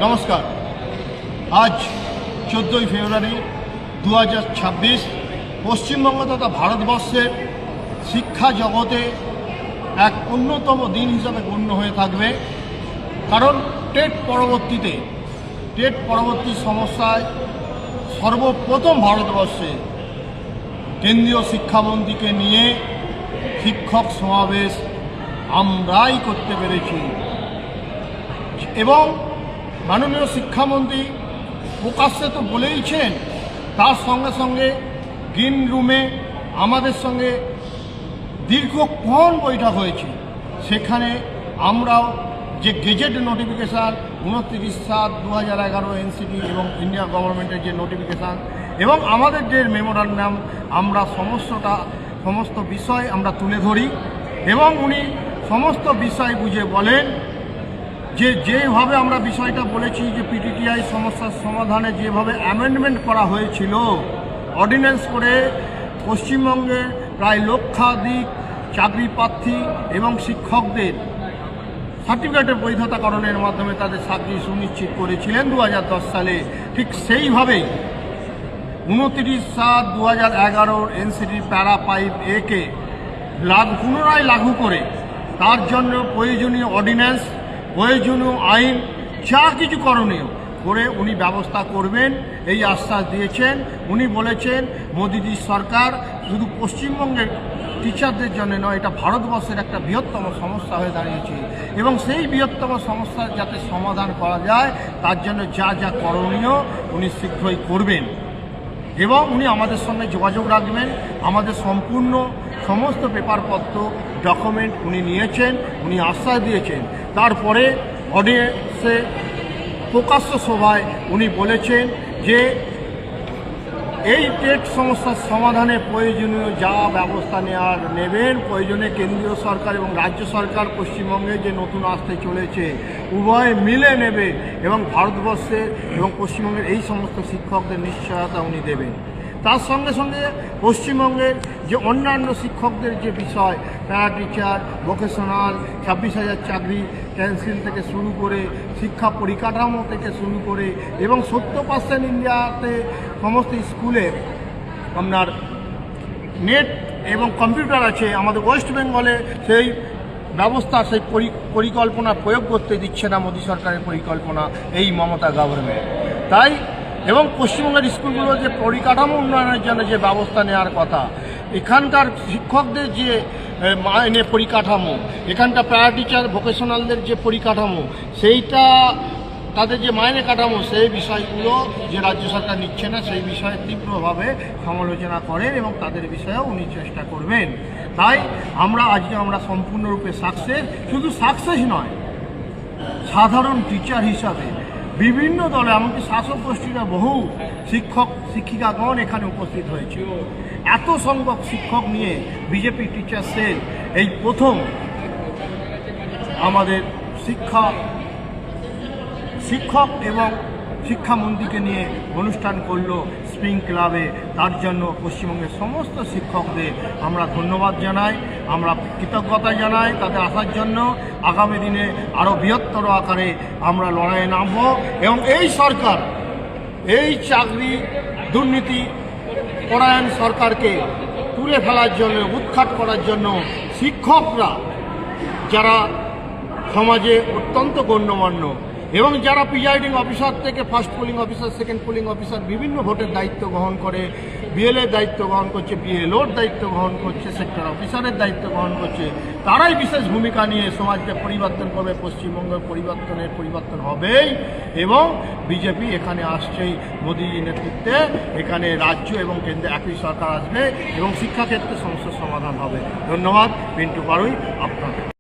নমস্কার। আজ 14ই ফেব্রুয়ারি 2026 পশ্চিমবঙ্গ তথা ভারতবর্ষের শিক্ষা জগতে এক অন্যতম দিন হিসাবে গণ্য হয়ে থাকবে। কারণ টেট পরবর্তী সমস্যায় সর্বপ্রথম ভারতবর্ষে কেন্দ্রীয় শিক্ষামন্ত্রীকে নিয়ে শিক্ষক সমাবেশ আমরাই করতে পেরেছি এবং মাননীয় শিক্ষামন্ত্রী প্রকাশ্যে তো বলেইছেন, তার সঙ্গে সঙ্গে গ্রিন রুমে আমাদের সঙ্গে দীর্ঘক্ষণ বৈঠক হয়েছে। সেখানে আমরাও যে গেজেট নোটিফিকেশান 29/7/2011 এনসিটি এবং ইন্ডিয়া গভর্নমেন্টের যে নোটিফিকেশান এবং আমাদের যে মেমোরান্ডাম, আমরা সমস্ত বিষয় আমরা তুলে ধরি এবং উনি সমস্ত বিষয় বুঝে বলেন যেভাবে আমরা বিষয়টা বলেছি যে পিটিটিআই সমস্যার সমাধানে যেভাবে অ্যামেন্ডমেন্ট করা হয়েছিল অর্ডিন্যান্স করে পশ্চিমবঙ্গে প্রায় লক্ষাধিক চাকরি প্রার্থী এবং শিক্ষকদের সার্টিফিকেটের বৈধতাকরণের মাধ্যমে তাদের চাকরি সুনিশ্চিত করেছিলেন 2010 সালে। ঠিক সেইভাবেই 29/7/2011 এনসিটির প্যারা 5A-কে পুনরায় লাগু করে তার জন্য প্রয়োজনীয় অর্ডিন্যান্স, প্রয়োজনীয় আইন যা কিছু করণীয় করে উনি ব্যবস্থা করবেন এই আশ্বাস দিয়েছেন। উনি বলেছেন মোদিজির সরকার শুধু পশ্চিমবঙ্গের টিচারদের জন্য নয়, এটা ভারতবর্ষের একটা বৃহত্তম সমস্যা হয়ে দাঁড়িয়েছে এবং সেই বৃহত্তম সমস্যার যাতে সমাধান করা যায় তার জন্য যা যা করণীয় উনি শীঘ্রই করবেন এবং উনি আমাদের সঙ্গে যোগাযোগ রাখবেন। আমাদের সম্পূর্ণ সমস্ত পেপারপত্র ডকুমেন্ট উনি নিয়েছেন, উনি আশ্বাস দিয়েছেন। তারপরে অডিয়েন্সে প্রকাশ্য সভায় উনি বলেছেন যে এই টেট সমস্যার সমাধানে প্রয়োজনীয় যা ব্যবস্থা নেবেন, প্রয়োজনে কেন্দ্রীয় সরকার এবং রাজ্য সরকার পশ্চিমবঙ্গে যে নতুন আসতে চলেছে উভয় মিলে নেবে এবং ভারতবর্ষের এবং পশ্চিমবঙ্গের এই সমস্ত শিক্ষকদের নিশ্চয়তা উনি দেবেন। তার সঙ্গে সঙ্গে পশ্চিমবঙ্গের যে অন্যান্য শিক্ষকদের যে বিষয়, প্যারা টিচার, ভোকেশনাল, 26,000 চাকরি ক্যান্সেল থেকে শুরু করে শিক্ষা পরিকাঠামো থেকে শুরু করে এবং 70% ইন্ডিয়াতে সমস্ত স্কুলে আপনার নেট এবং কম্পিউটার আছে। আমাদের ওয়েস্ট বেঙ্গলে সেই ব্যবস্থা, সেই পরিকল্পনা প্রয়োগ করতে দিচ্ছে না মোদী সরকারের পরিকল্পনা এই মমতা গভর্নমেন্ট। তাই এবং পশ্চিমবঙ্গের স্কুলগুলোর যে পরিকাঠামো উন্নয়নের জন্য যে ব্যবস্থা নেওয়ার কথা, এখানকার শিক্ষকদের যে মাইনে পরিকাঠামো, এখানকার প্যারা টিচার ভোকেশনালদের যে পরিকাঠামো, সেইটা তাদের যে মাইনে কাঠামো, সেই বিষয়গুলো যে রাজ্য সরকার নিচ্ছে না, সেই বিষয়ে তীব্রভাবে সমালোচনা করেন এবং তাদের বিষয়েও উনি চেষ্টা করবেন। তাই আজকে আমরা সম্পূর্ণরূপে সাকসেস, শুধু সাকসেস নয়, সাধারণ টিচার হিসাবে বিভিন্ন দলে এমনকি শাসক গোষ্ঠীরা বহু শিক্ষক শিক্ষিকাগণ এখানে উপস্থিত হয়েছে। এত সংখ্যক শিক্ষক নিয়ে বিজেপি টিচার সেল এই প্রথম আমাদের শিক্ষক এবং শিক্ষামন্ত্রীকে নিয়ে অনুষ্ঠান করলো স্প্রিং ক্লাবে। তার জন্য পশ্চিমবঙ্গের সমস্ত শিক্ষকদের আমরা ধন্যবাদ জানাই, আমরা কৃতজ্ঞতা জানাই তাদের আসার জন্য। আগামী দিনে আরও বৃহত্তর আকারে আমরা লড়াইয়ে নামব এবং এই সরকার, এই চাকরি দুর্নীতি পরায়ণ সরকারকে তুলে ফেলার জন্য, উৎখাত করার জন্য শিক্ষকরা যারা সমাজে অত্যন্ত গণ্যমান্য এবং যারা প্রিজাইডিং অফিসার থেকে first polling officer, second polling officer বিভিন্ন ভোটের দায়িত্ব গ্রহণ করে, বিএলএর দায়িত্ব গ্রহণ করছে, বিএলওর দায়িত্ব গ্রহণ করছে, সেক্টর অফিসারের দায়িত্ব গ্রহণ করছে, তারাই বিশেষ ভূমিকা নিয়ে সমাজকে পরিবর্তন করবে। পশ্চিমবঙ্গের পরিবর্তন হবেই এবং বিজেপি এখানে আসছেই মোদীর নেতৃত্বে। এখানে রাজ্য এবং কেন্দ্রে একই সরকার আসবে এবং শিক্ষাক্ষেত্রে সমস্যার সমাধান হবে। ধন্যবাদ। পিন্টু পাড়ুই, আপনাকে।